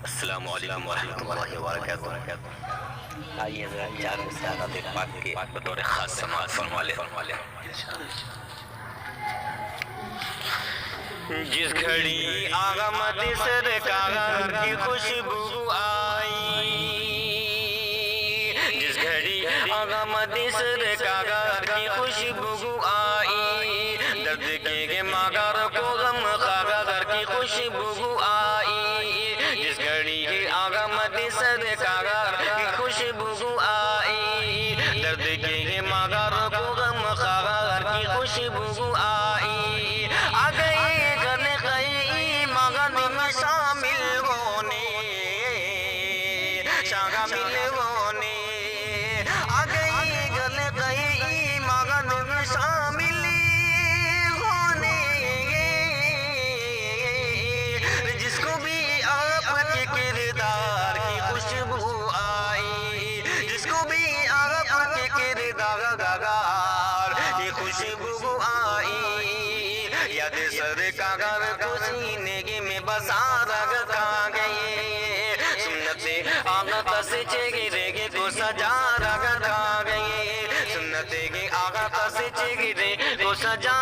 السلام علیکم ورحمۃ اللہ وبرکاتہ۔ آئیے ذرا چار مثالات پاک کے بطور خاص سماعت فرما لیں۔ جس گھڑی آغا مدی سرکار کی خوشبو آئی، جس گھڑی آغا مدی سرکار کی خوشبو آئی، درد کے ماغار کو غم خاغر کی خوشبو آئی، جس گھڑی آغا مدی سرکار کی خوشبو آئی، درد کے ماغار کو غم خاغر کی خوشبو آئی، آ گئی شامل ہونے، شامل ہونے، آ گئی گل گئی مغن میں شامل ہونے، جس کو بھی آپ کے کردار کی خوشبو آئی، جس کو بھی آپ کے کردار کی خوشبو آئی، یاد سرکار کو سینے میں بسا رکھا گئی، سنت آغا سے چہرے کو سجا رکھا گئی، سنت کے آغا سے چہرے کو سجا